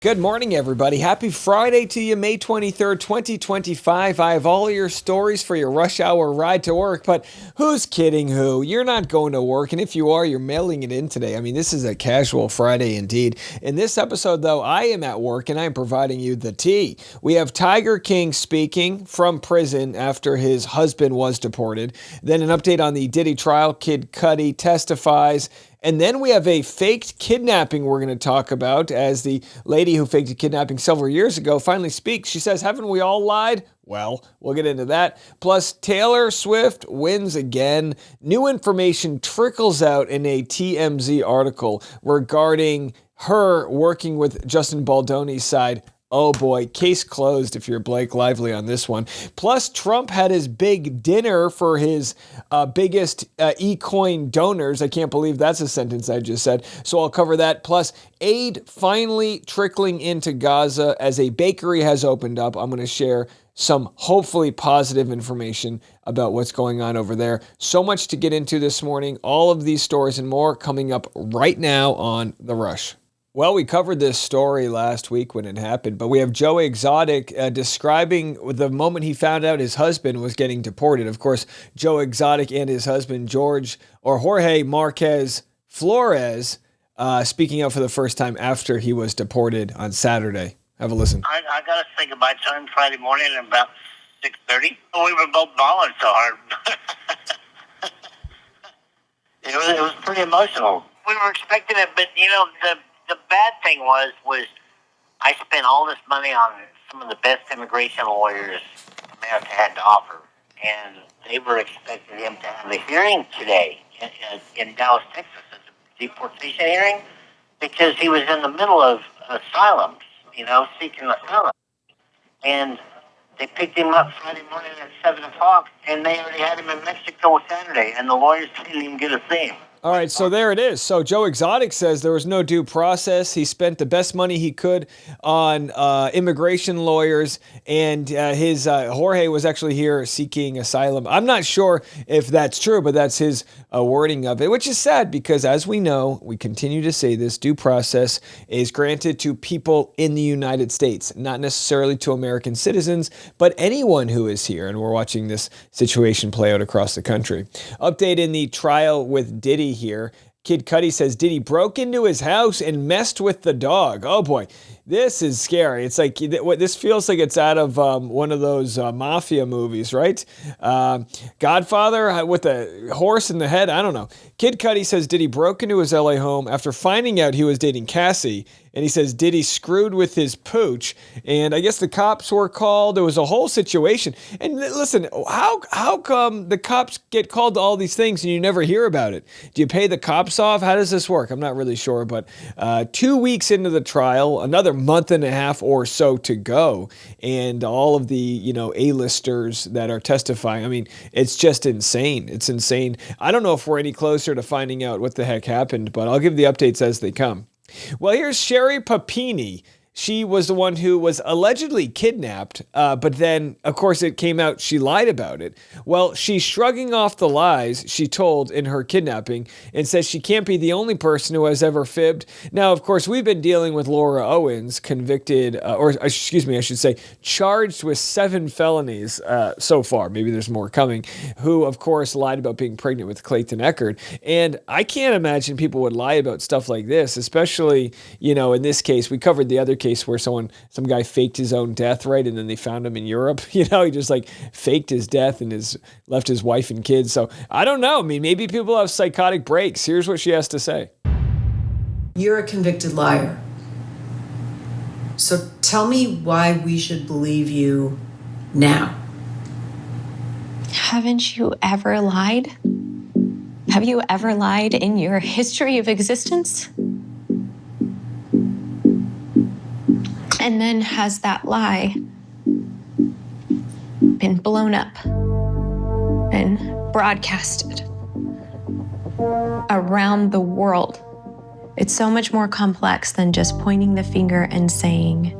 Good morning, everybody. Happy Friday to you, May 23rd, 2025. I have all your stories for your rush hour ride to work, but who's kidding who? You're not going to work, and if you are, you're mailing it in today. I mean, this is a casual Friday indeed. In this episode, though, I am at work, and I am providing you the tea. We have Tiger King speaking from prison after his husband was deported. Then an update on the Diddy trial. Kid Cudi testifies. And then we have a faked kidnapping we're going to talk about as the lady who faked a kidnapping several years ago finally speaks. She says, haven't we all lied? Well, we'll get into that. Plus, Taylor Swift wins again. New information trickles out in a TMZ article regarding her working with Justin Baldoni's side. Oh boy, case closed if you're Blake Lively on this one. Plus, Trump had his big dinner for his biggest e-coin donors. I can't believe that's a sentence I just said. So I'll cover that. Plus, aid finally trickling into Gaza as a bakery has opened up. I'm going to share some hopefully positive information about what's going on over there. So much to get into this morning. All of these stories and more coming up right now on The Rush. Well, we covered this story last week when it happened, but we have Joe Exotic describing the moment he found out his husband was getting deported. Of course, Joe Exotic and his husband, Jorge Marquez Flores, speaking out for the first time after he was deported on Saturday. Have a listen. I got to say goodbye to him Friday morning at about 6:30. We were both bawling so hard. It was pretty emotional. We were expecting it, but, the bad thing was I spent all this money on some of the best immigration lawyers America had to offer, and they were expecting him to have a hearing today in Dallas, Texas, a deportation hearing, because he was in the middle of asylums, seeking asylum. And they picked him up Friday morning at 7 o'clock, and they already had him in Mexico Saturday, and the lawyers didn't even get to see him. All right, so there it is. So Joe Exotic says there was no due process. He spent the best money he could on immigration lawyers, and his Jorge was actually here seeking asylum. I'm not sure if that's true, but that's his wording of it, which is sad because, as we know, we continue to say this, due process is granted to people in the United States, not necessarily to American citizens, but anyone who is here, and we're watching this situation play out across the country. Update in the trial with Diddy here. Kid Cudi says Diddy broke into his house and messed with the dog. Oh boy, this is scary. It's like, this feels like it's out of one of those mafia movies, right? Godfather with a horse in the head. I don't know. Kid Cudi says Diddy broke into his LA home after finding out he was dating Cassie. And he says Diddy screwed with his pooch. And I guess the cops were called. There was a whole situation. And listen, how come the cops get called to all these things and you never hear about it? Do you pay the cops off? How does this work? I'm not really sure. But 2 weeks into the trial, another month and a half or so to go. And all of the, A-listers that are testifying. I mean, it's just insane. It's insane. I don't know if we're any closer to finding out what the heck happened, but I'll give the updates as they come. Well, here's Sherry Papini. She was the one who was allegedly kidnapped, but then, of course, it came out she lied about it. Well, she's shrugging off the lies she told in her kidnapping and says she can't be the only person who has ever fibbed. Now, of course, we've been dealing with Laura Owens, convicted, I should say, charged with 7 felonies so far. Maybe there's more coming, who, of course, lied about being pregnant with Clayton Echard. And I can't imagine people would lie about stuff like this, especially, in this case, we covered the other case where some guy faked his own death, right? And then they found him in Europe. He just faked his death and left his wife and kids. So I don't know. I mean, maybe people have psychotic breaks. Here's what she has to say. You're a convicted liar. So tell me why we should believe you now. Haven't you ever lied? Have you ever lied in your history of existence? And then has that lie been blown up and broadcasted around the world? It's so much more complex than just pointing the finger and saying,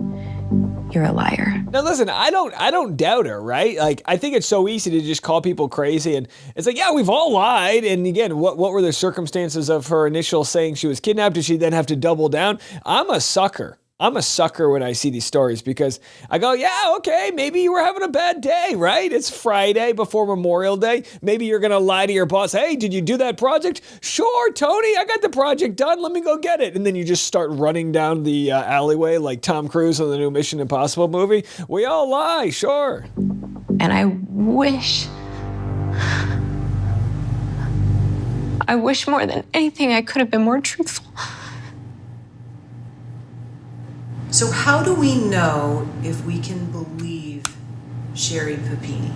you're a liar. Now listen, I don't doubt her, right? Like, I think it's so easy to just call people crazy, and it's like, yeah, we've all lied. And again, what were the circumstances of her initial saying she was kidnapped? Did she then have to double down? I'm a sucker I'm a sucker when I see these stories because I go, yeah, okay, maybe you were having a bad day, right? It's Friday before Memorial Day. Maybe you're going to lie to your boss. Hey, did you do that project? Sure, Tony, I got the project done. Let me go get it. And then you just start running down the alleyway like Tom Cruise on the new Mission Impossible movie. We all lie, sure. And I wish more than anything I could have been more truthful. So how do we know if we can believe Sherry Papini?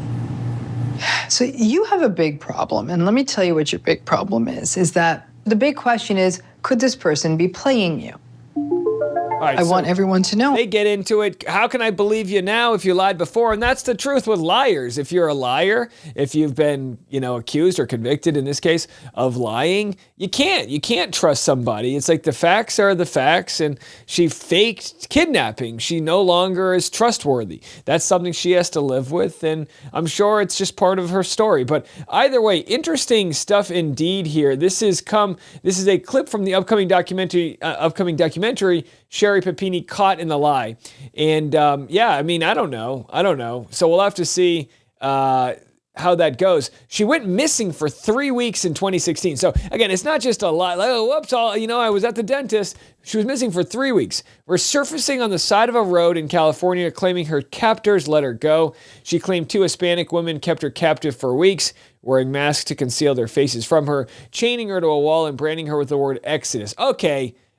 So you have a big problem, and let me tell you what your big problem is that the big question is, could this person be playing you? All right, I want everyone to know. They get into it. How can I believe you now if you lied before? And that's the truth with liars. If you're a liar, if you've been, accused or convicted in this case of lying, you can't trust somebody. It's like the facts are the facts, and she faked kidnapping. She no longer is trustworthy. That's something she has to live with, and I'm sure it's just part of her story. But either way, interesting stuff indeed here. This is a clip from the upcoming documentary, Sherry Papini Caught in the Lie. And I don't know. So we'll have to see how that goes. She went missing for 3 weeks in 2016. So again, it's not just a lie. Like, oh, whoops, I was at the dentist. She was missing for 3 weeks. Resurfacing on the side of a road in California, claiming her captors let her go. She claimed 2 Hispanic women kept her captive for weeks, wearing masks to conceal their faces from her, chaining her to a wall and branding her with the word Exodus.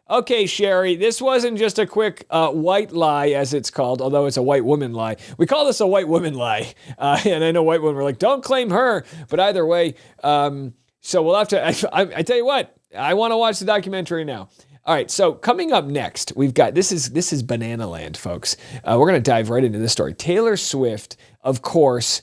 Okay, Sherry, this wasn't just a quick white lie, as it's called, although it's a white woman lie. We call this a white woman lie. And I know white women were like, don't claim her. But either way, so we'll have to, I tell you what, I want to watch the documentary now. All right, so coming up next, we've got, this is Banana Land, folks. We're going to dive right into this story. Taylor Swift, of course,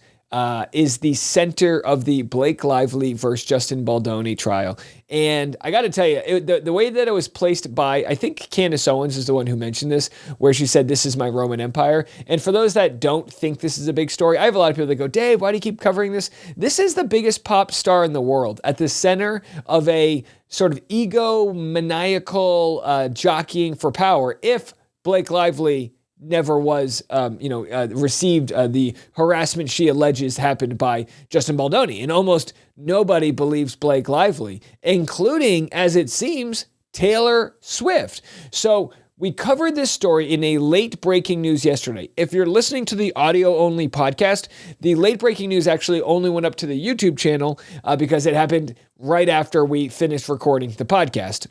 is the center of the Blake Lively versus Justin Baldoni trial. And I got to tell you, the way that it was placed by, I think Candace Owens is the one who mentioned this, where she said, this is my Roman Empire. And for those that don't think this is a big story, I have a lot of people that go, Dave, why do you keep covering this? This is the biggest pop star in the world at the center of a sort of egomaniacal jockeying for power. If Blake Lively never was, received the harassment she alleges happened by Justin Baldoni. And almost nobody believes Blake Lively, including, as it seems, Taylor Swift. So we covered this story in a late breaking news yesterday. If you're listening to the audio only podcast, the late breaking news actually only went up to the YouTube channel because it happened right after we finished recording the podcast.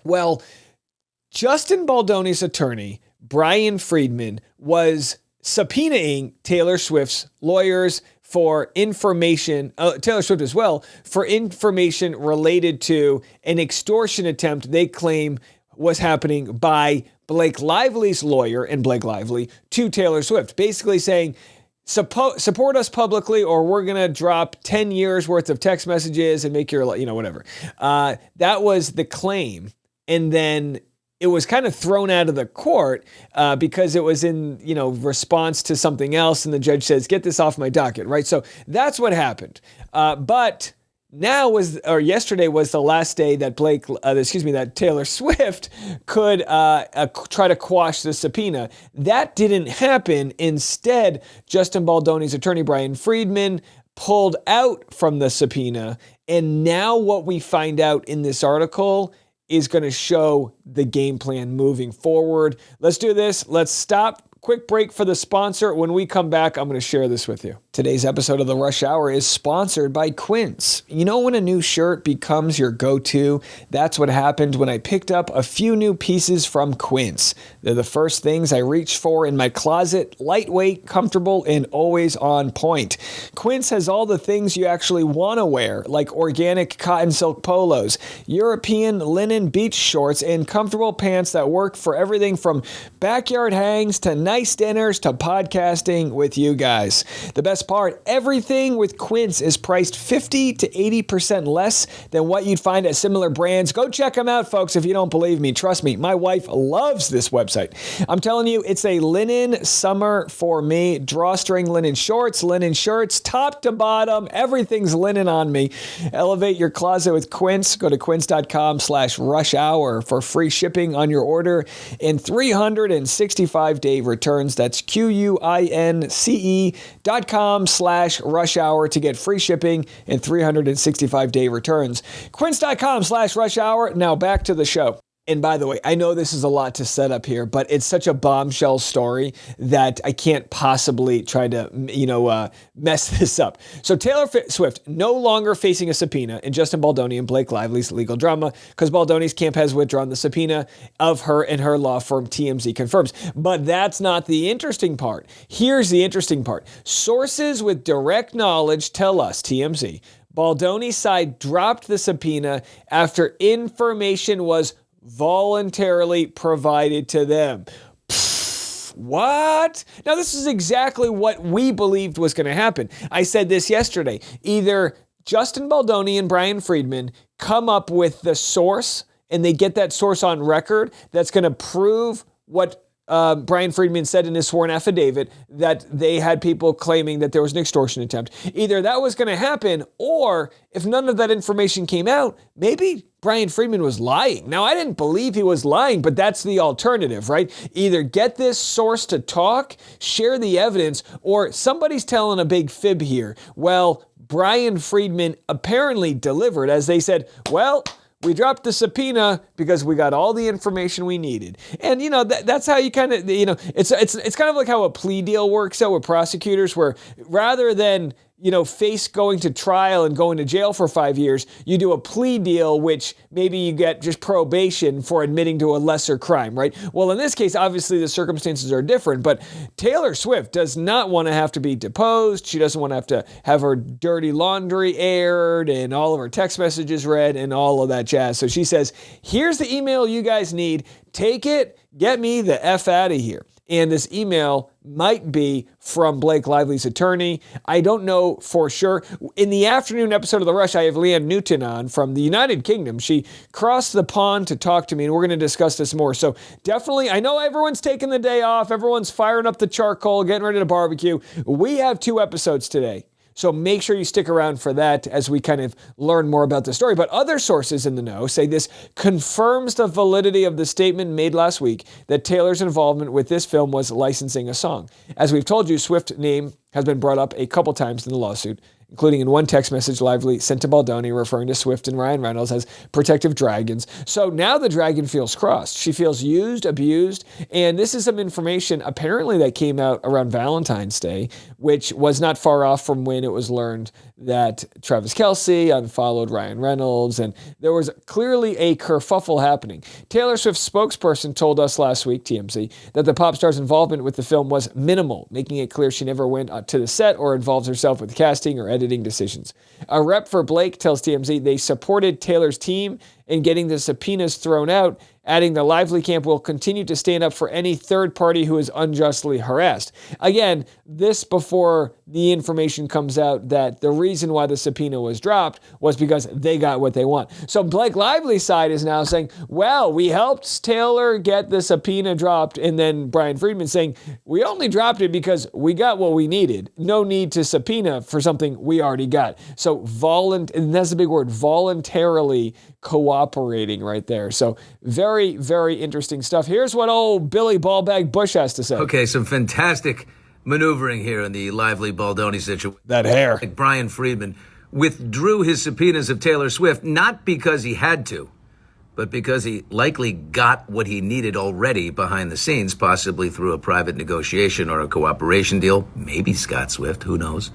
Well, Justin Baldoni's attorney, Brian Friedman, was subpoenaing Taylor Swift's lawyers for information, Taylor Swift as well, for information related to an extortion attempt they claim was happening by Blake Lively's lawyer and Blake Lively to Taylor Swift, basically saying, support us publicly or we're going to drop 10 years worth of text messages and make your, whatever. That was the claim. And then it was kind of thrown out of the court because it was in, response to something else. And the judge says, get this off my docket, right? So that's what happened. But yesterday was the last day that that Taylor Swift could try to quash the subpoena. That didn't happen. Instead, Justin Baldoni's attorney, Brian Friedman, pulled out from the subpoena. And now what we find out in this article is going to show the game plan moving forward. Let's do this. Let's stop. Quick break for the sponsor. When we come back, I'm going to share this with you. Today's episode of The Rush Hour is sponsored by Quince. You know when a new shirt becomes your go-to? That's what happened when I picked up a few new pieces from Quince. They're the first things I reach for in my closet, lightweight, comfortable, and always on point. Quince has all the things you actually want to wear, like organic cotton silk polos, European linen beach shorts, and comfortable pants that work for everything from backyard hangs to nice dinners to podcasting with you guys. The best part, everything with Quince is priced 50 to 80% less than what you'd find at similar brands. Go check them out, folks, if you don't believe me. Trust me, my wife loves this website. I'm telling you, it's a linen summer for me. Drawstring linen shorts, linen shirts, top to bottom, everything's linen on me. Elevate your closet with Quince. Go to quince.com/rushhour for free shipping on your order and 365-day returns. That's QUINCE.com/rushhour to get free shipping and 365-day returns. Quince.com/rushhour. Now back to the show. And by the way, I know this is a lot to set up here, but it's such a bombshell story that I can't possibly try to, mess this up. So Taylor Swift no longer facing a subpoena in Justin Baldoni and Blake Lively's legal drama because Baldoni's camp has withdrawn the subpoena of her and her law firm TMZ confirms. But that's not the interesting part. Here's the interesting part. Sources with direct knowledge tell us, TMZ, Baldoni's side dropped the subpoena after information was voluntarily provided to them. What? Now, this is exactly what we believed was going to happen. I said this yesterday. Either Justin Baldoni and Brian Friedman come up with the source and they get that source on record that's going to prove what Brian Friedman said in his sworn affidavit, that they had people claiming that there was an extortion attempt. Either that was going to happen, or if none of that information came out, maybe Brian Friedman was lying. Now, I didn't believe he was lying, but that's the alternative, right? Either get this source to talk, share the evidence, or somebody's telling a big fib here. Well, Brian Friedman apparently delivered, as they said, well, we dropped the subpoena because we got all the information we needed. And, that's how you kind of, it's kind of like how a plea deal works out with prosecutors, where rather than, face going to trial and going to jail for 5 years, you do a plea deal, which maybe you get just probation for admitting to a lesser crime, right? Well, in this case, obviously the circumstances are different, but Taylor Swift does not want to have to be deposed. She doesn't want to have her dirty laundry aired and all of her text messages read and all of that jazz. So she says, here's the email you guys need. Take it, get me the F out of here. And this email might be from Blake Lively's attorney. I don't know for sure. In the afternoon episode of The Rush, I have Leanne Newton on from the United Kingdom. She crossed the pond to talk to me, and we're going to discuss this more. So definitely, I know everyone's taking the day off. Everyone's firing up the charcoal, getting ready to barbecue. We have 2 episodes today. So make sure you stick around for that as we kind of learn more about the story. But other sources in the know say this confirms the validity of the statement made last week that Taylor's involvement with this film was licensing a song. As we've told you, Swift's name has been brought up a couple times in the lawsuit, including in one text message Lively sent to Baldoni referring to Swift and Ryan Reynolds as protective dragons. So now the dragon feels crossed. She feels used, abused, and this is some information apparently that came out around Valentine's Day, which was not far off from when it was learned that Travis Kelce unfollowed Ryan Reynolds, and there was clearly a kerfuffle happening. Taylor Swift's spokesperson told us last week, TMZ, that the pop star's involvement with the film was minimal, making it clear she never went to the set or involved herself with casting or editing decisions. A rep for Blake tells TMZ they supported Taylor's team in getting the subpoenas thrown out, adding the Lively camp will continue to stand up for any third party who is unjustly harassed. Again, this before the information comes out that the reason why the subpoena was dropped was because they got what they want. So Blake Lively's side is now saying, well, we helped Taylor get the subpoena dropped, and then Brian Friedman saying, we only dropped it because we got what we needed. No need to subpoena for something we already got. So and that's the big word, voluntarily cooperating right there. So very, very interesting stuff. Here's what old Billy Ballbag Bush has to say. Okay, some fantastic maneuvering here in the Lively Baldoni situation. That hair. Like Brian Friedman withdrew his subpoenas of Taylor Swift, not because he had to, but because he likely got what he needed already behind the scenes, possibly through a private negotiation or a cooperation deal. Maybe Scott Swift, who knows?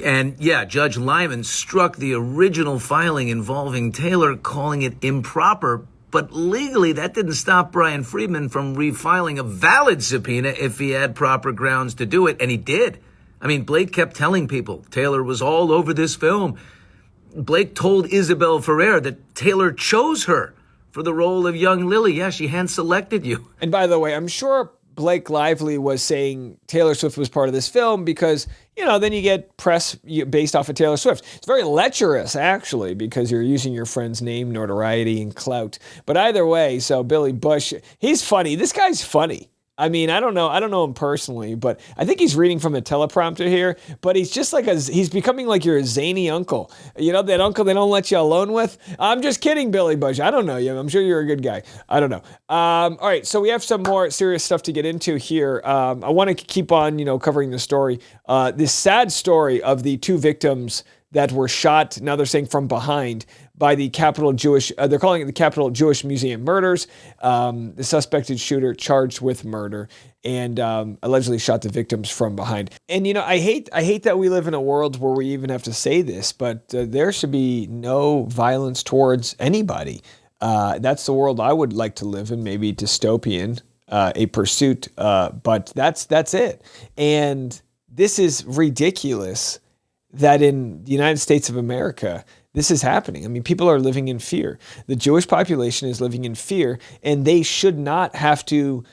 And yeah, Judge Lyman struck the original filing involving Taylor, calling it improper. But legally, that didn't stop Brian Friedman from refiling a valid subpoena if he had proper grounds to do it, and he did. I mean, Blake kept telling people Taylor was all over this film. Blake told Isabel Ferrer that Taylor chose her for the role of young Lily. Yeah, she hand-selected you. And by the way, I'm sure Blake Lively was saying Taylor Swift was part of this film because, then you get press based off of Taylor Swift. It's very lecherous, actually, because you're using your friend's name, notoriety, and clout. But either way, so Billy Bush, he's funny. This guy's funny. I mean, I don't know him personally, but I think he's reading from a teleprompter here, but he's just he's becoming like your zany uncle. That uncle they don't let you alone with? I'm just kidding, Billy Bush. I don't know you. I'm sure you're a good guy. I don't know. All right, so we have some more serious stuff to get into here. I want to keep on, covering the story. This sad story of the 2 victims that were shot, now they're saying from behind, by the Capitol Jewish, they're calling it the Capitol Jewish Museum murders. The suspected shooter charged with murder and allegedly shot the victims from behind. And, I hate that we live in a world where we even have to say this, but there should be no violence towards anybody. That's the world I would like to live in, maybe dystopian, a pursuit, but that's it. And this is ridiculous that in the United States of America, this is happening. I mean, people are living in fear. The Jewish population is living in fear, and they should not have to,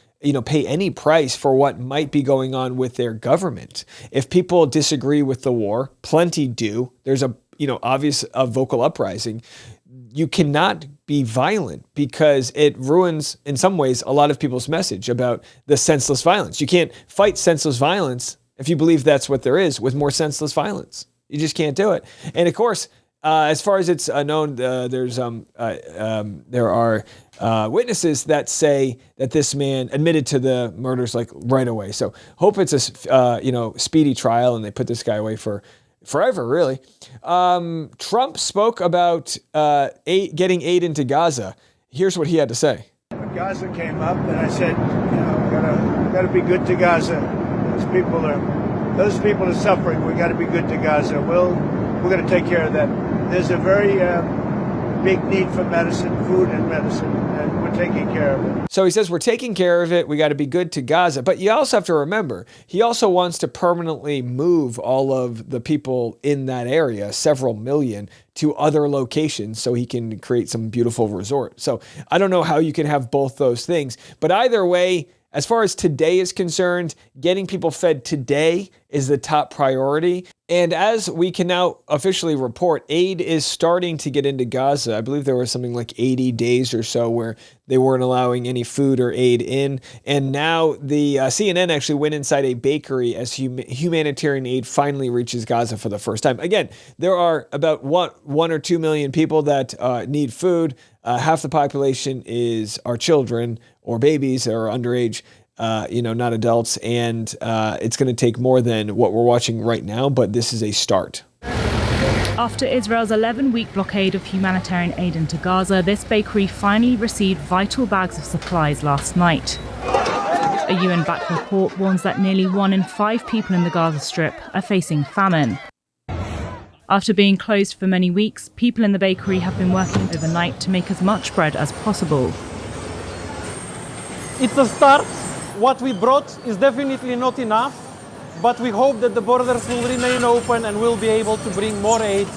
pay any price for what might be going on with their government. If people disagree with the war, plenty do. There's a, obvious vocal uprising. You cannot be violent because it ruins, in some ways, a lot of people's message about the senseless violence. You can't fight senseless violence if you believe that's what there is with more senseless violence. You just can't do it. And of course, as far as it's known, there are witnesses that say that this man admitted to the murders right away. So hope it's a speedy trial and they put this guy away for forever, really. Trump spoke about getting aid into Gaza. Here's what he had to say. When Gaza came up, and I said, we gotta be good to Gaza. Those people are suffering. We got to be good to Gaza. We're going to take care of that. There's a very big need for medicine, food and medicine, and we're taking care of it. So he says we're taking care of it. We got to be good to Gaza. But you also have to remember, he also wants to permanently move all of the people in that area, several million, to other locations so he can create some beautiful resort. So I don't know how you can have both those things. But either way, as far as today is concerned, getting people fed today is the top priority. And as we can now officially report, aid is starting to get into Gaza. I believe there was something like 80 days or so where they weren't allowing any food or aid in. And now the CNN actually went inside a bakery as humanitarian aid finally reaches Gaza for the first time. Again, there are about 1 or 2 million people that need food. Half the population are children or babies or underage, not adults. And it's going to take more than what we're watching right now, but this is a start. After Israel's 11-week blockade of humanitarian aid into Gaza, this bakery finally received vital bags of supplies last night. A UN-backed report warns that nearly 1 in 5 people in the Gaza Strip are facing famine. After being closed for many weeks, people in the bakery have been working overnight to make as much bread as possible. It's a start. What we brought is definitely not enough, but we hope that the borders will remain open and we'll be able to bring more aid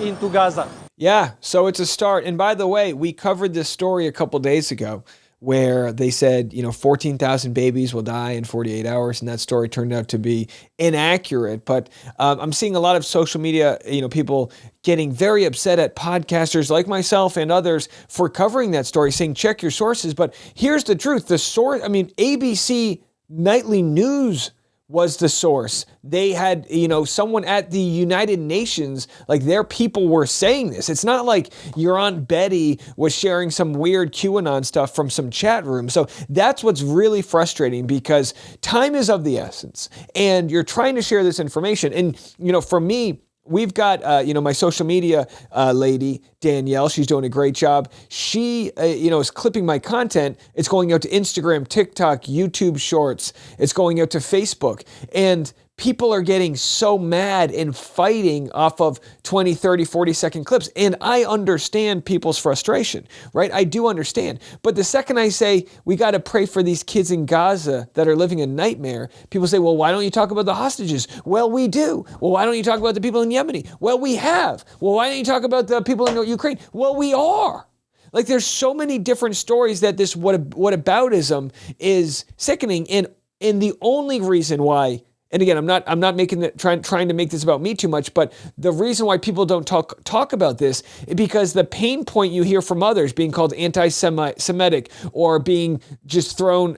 into Gaza. Yeah, so it's a start. And by the way, we covered this story a couple days ago where they said, 14,000 babies will die in 48 hours. And that story turned out to be inaccurate. But I'm seeing a lot of social media, people getting very upset at podcasters like myself and others for covering that story, saying, check your sources. But here's the truth. The source, ABC Nightly News was the source. They had, someone at the United Nations, their people were saying this. It's not like your Aunt Betty was sharing some weird QAnon stuff from some chat room. So that's what's really frustrating because time is of the essence and you're trying to share this information. And, for me, we've got, my social media lady, Danielle. She's doing a great job. She, is clipping my content. It's going out to Instagram, TikTok, YouTube Shorts. It's going out to Facebook. And people are getting so mad and fighting off of 20, 30, 40-second clips. And I understand people's frustration, right? I do understand. But the second I say, we got to pray for these kids in Gaza that are living a nightmare, people say, well, why don't you talk about the hostages? Well, we do. Well, why don't you talk about the people in Yemen? Well, we have. Well, why don't you talk about the people in Ukraine? Well, we are. Like, there's so many different stories that this whataboutism is sickening. And the only reason why, and again, I'm not making it trying to make this about me too much, but the reason why people don't talk about this is because the pain point you hear from others being called anti-Semitic or being just thrown,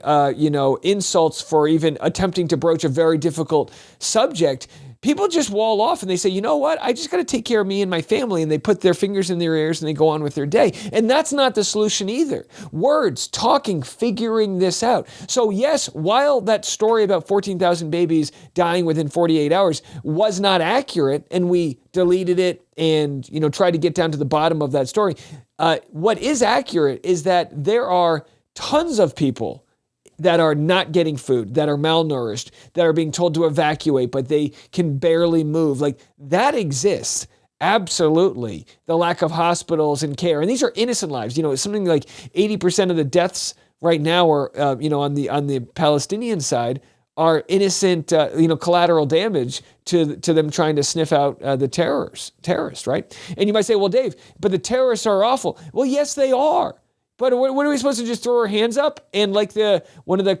insults for even attempting to broach a very difficult subject. People just wall off and they say, you know what? I just got to take care of me and my family. And they put their fingers in their ears and they go on with their day. And that's not the solution either. Words, talking, figuring this out. So yes, while that story about 14,000 babies dying within 48 hours was not accurate and we deleted it and, tried to get down to the bottom of that story, what is accurate is that there are tons of people that are not getting food, that are malnourished, that are being told to evacuate, but they can barely move. Like, that exists. Absolutely. The lack of hospitals and care. And these are innocent lives. Something like 80% of the deaths right now are, on the Palestinian side are innocent, collateral damage to them trying to sniff out the terrorists, right? And you might say, well, Dave, but the terrorists are awful. Well, yes, they are. But what are we supposed to just throw our hands up? And like one of the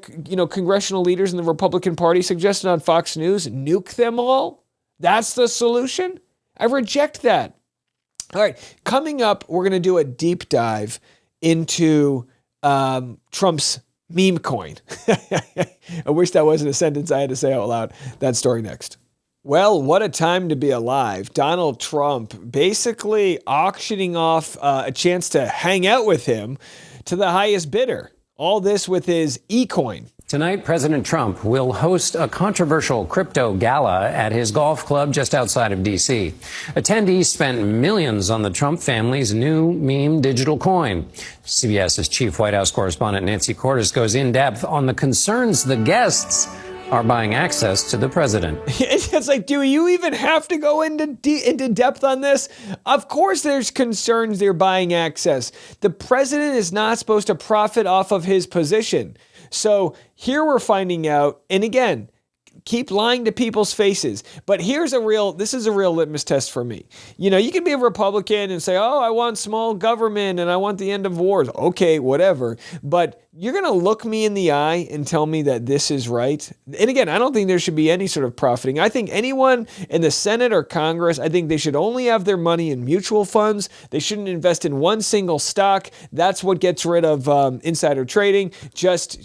congressional leaders in the Republican Party suggested on Fox News, nuke them all? That's the solution? I reject that. All right, coming up, we're going to do a deep dive into Trump's meme coin. I wish that wasn't a sentence I had to say out loud. That story next. Well, what a time to be alive. Donald Trump basically auctioning off a chance to hang out with him to the highest bidder. All this with his e-coin. Tonight, President Trump will host a controversial crypto gala at his golf club just outside of D.C. Attendees spent millions on the Trump family's new meme digital coin. CBS's chief White House correspondent Nancy Cordes goes in depth on the concerns the guests are buying access to the president. It's like, do you even have to go into depth on this? Of course there's concerns they're buying access. The president is not supposed to profit off of his position. So here we're finding out, and again, keep lying to people's faces. But this is a real litmus test for me. You can be a Republican and say, oh, I want small government and I want the end of wars. Okay, whatever. But you're going to look me in the eye and tell me that this is right. And again, I don't think there should be any sort of profiting. I think anyone in the Senate or Congress, I think they should only have their money in mutual funds. They shouldn't invest in one single stock. That's what gets rid of insider trading. Just,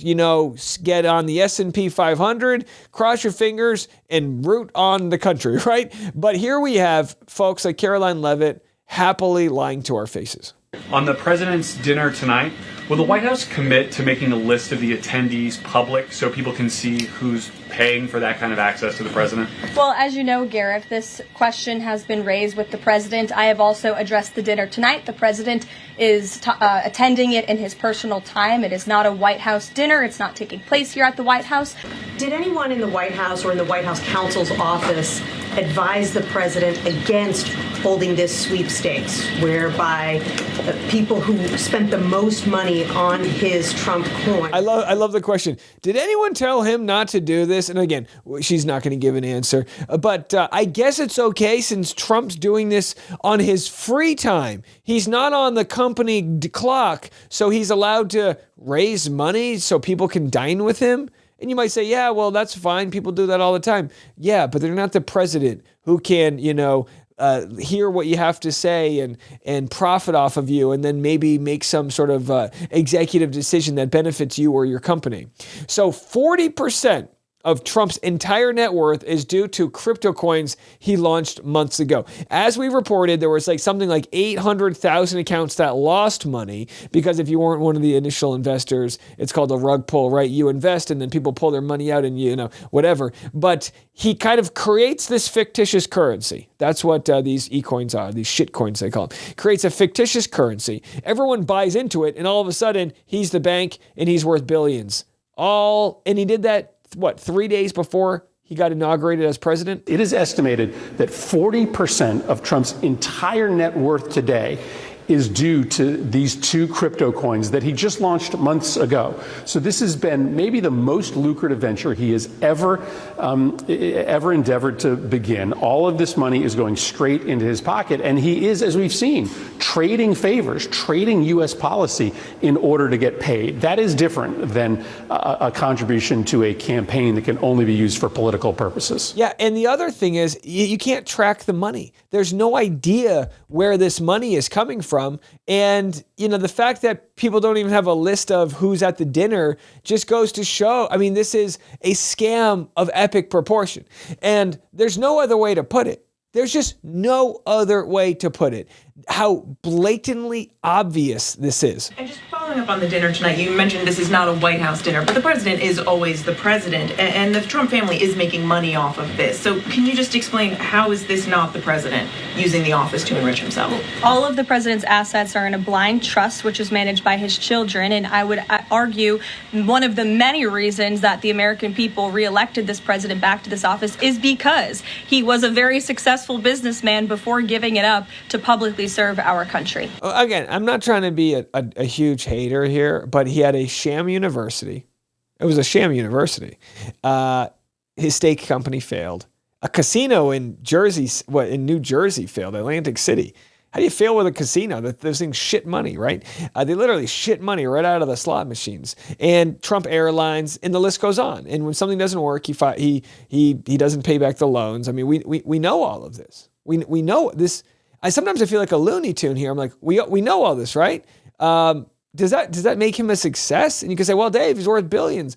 get on the S&P 500, cross your fingers, and root on the country, right? But here we have folks like Caroline Leavitt happily lying to our faces. On the president's dinner tonight, will the White House commit to making a list of the attendees public so people can see who's paying for that kind of access to the president? Well, as you know, Gareth, this question has been raised with the president. I have also addressed the dinner tonight. The president is attending it in his personal time. It is not a White House dinner. It's not taking place here at the White House. Did anyone in the White House or in the White House counsel's office advise the president against holding this sweepstakes, whereby people who spent the most money on his Trump coin? I love the question. Did anyone tell him not to do this? And again, she's not going to give an answer. But I guess it's okay since Trump's doing this on his free time. He's not on the company clock, so he's allowed to raise money so people can dine with him. And you might say, yeah, well, that's fine. People do that all the time. Yeah, but they're not the president who can, hear what you have to say and profit off of you and then maybe make some sort of executive decision that benefits you or your company. So 40% of Trump's entire net worth is due to crypto coins he launched months ago. As we reported, there was something like 800,000 accounts that lost money because if you weren't one of the initial investors, it's called a rug pull, right? You invest and then people pull their money out and whatever. But he kind of creates this fictitious currency. That's what these e-coins are, these shit coins they call them. Creates a fictitious currency. Everyone buys into it and all of a sudden he's the bank and he's worth billions. And he did that 3 days before he got inaugurated as president? It is estimated that 40% of Trump's entire net worth today is due to these two crypto coins that he just launched months ago. So this has been maybe the most lucrative venture he has ever endeavored to begin. All of this money is going straight into his pocket, and he is, as we've seen, trading favors, trading U.S. policy in order to get paid. That is different than a contribution to a campaign that can only be used for political purposes. Yeah, and the other thing is you can't track the money. There's no idea where this money is coming from. And, the fact that people don't even have a list of who's at the dinner just goes to show, this is a scam of epic proportion. And there's no other way to put it. There's just no other way to put it. How blatantly obvious this is. And just following up on the dinner tonight, you mentioned this is not a White House dinner, but the president is always the president, and the Trump family is making money off of this. So can you just explain, how is this not the president using the office to enrich himself? All of the president's assets are in a blind trust, which is managed by his children. And I would argue one of the many reasons that the American people reelected this president back to this office is because he was a very successful businessman before giving it up to publicly serve our country. Again, I'm not trying to be a huge hater here, but he had a sham university. It was a sham university. His steak company failed. A casino in New Jersey failed, Atlantic City. How do you fail with a casino? Those things shit money, right? They literally shit money right out of the slot machines. And Trump Airlines, and the list goes on. And when something doesn't work, he doesn't pay back the loans. We know all of this. We know this. Sometimes I feel like a Looney Tune here. I'm like, we know all this, right? Does that make him a success? And you can say, well, Dave, he's worth billions.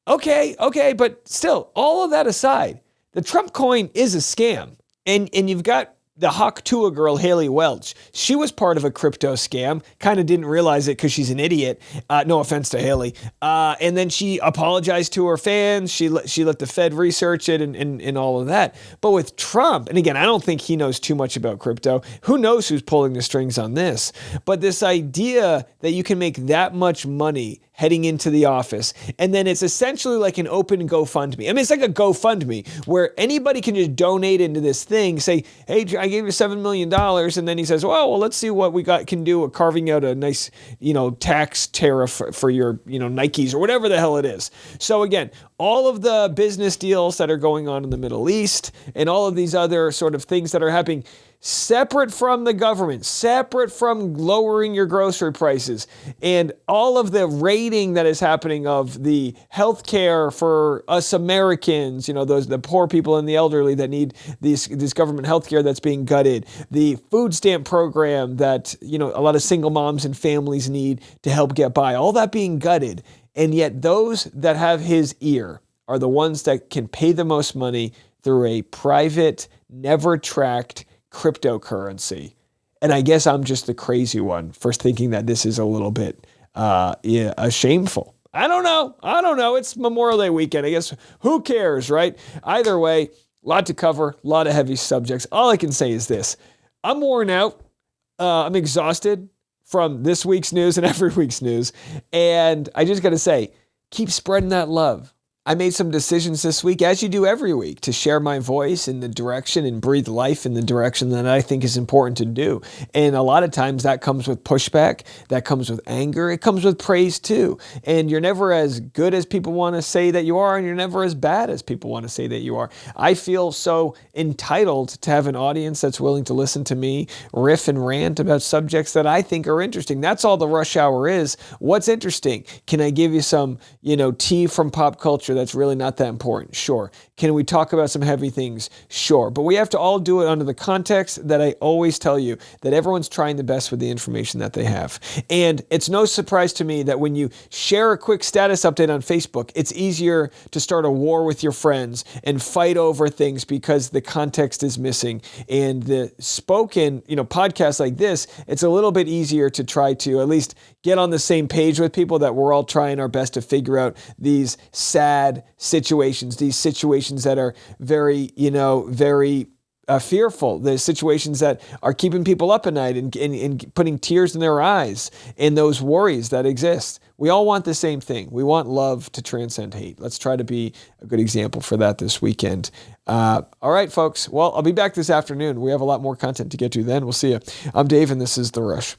Okay, but still, all of that aside, the Trump coin is a scam. And you've got the Hawk Tuah girl, Haley Welch. She was part of a crypto scam, kind of didn't realize it because she's an idiot. No offense to Haley. And then she apologized to her fans. She let the Fed research it and all of that. But with Trump, and again, I don't think he knows too much about crypto. Who knows who's pulling the strings on this? But this idea that you can make that much money heading into the office, and then it's essentially like an open GoFundMe. It's like a GoFundMe where anybody can just donate into this thing, say, hey, I gave you $7 million, and then he says, well, let's see what we can do, carving out a nice, tax tariff for your, Nikes or whatever the hell it is. So again, all of the business deals that are going on in the Middle East and all of these other sort of things that are happening separate from the government, separate from lowering your grocery prices, and all of the raiding that is happening of the health care for us Americans, the poor people and the elderly that need this government health care that's being gutted, the food stamp program that, a lot of single moms and families need to help get by, all that being gutted. And yet those that have his ear are the ones that can pay the most money through a private, never tracked cryptocurrency. And I guess I'm just the crazy one for thinking that this is a little bit shameful. I don't know. It's Memorial Day weekend. I guess who cares, right? Either way, a lot to cover, a lot of heavy subjects. All I can say is this. I'm worn out. I'm exhausted from this week's news and every week's news. And I just got to say, keep spreading that love. I made some decisions this week, as you do every week, to share my voice in the direction and breathe life in the direction that I think is important to do. And a lot of times that comes with pushback, that comes with anger, it comes with praise too. And you're never as good as people want to say that you are, and you're never as bad as people want to say that you are. I feel so entitled to have an audience that's willing to listen to me riff and rant about subjects that I think are interesting. That's all the Rush Hour is. What's interesting? Can I give you some, tea from pop culture that's really not that important? Sure. Can we talk about some heavy things? Sure. But we have to all do it under the context that I always tell you, that everyone's trying the best with the information that they have. And it's no surprise to me that when you share a quick status update on Facebook, it's easier to start a war with your friends and fight over things because the context is missing. And the spoken, podcasts like this, it's a little bit easier to try to at least get on the same page with people, that we're all trying our best to figure out these sad situations, these situations that are very, very fearful, the situations that are keeping people up at night and putting tears in their eyes, and those worries that exist. We all want the same thing. We want love to transcend hate. Let's try to be a good example for that this weekend. All right, folks. Well, I'll be back this afternoon. We have a lot more content to get to then. We'll see you. I'm Dave, and this is The Rush.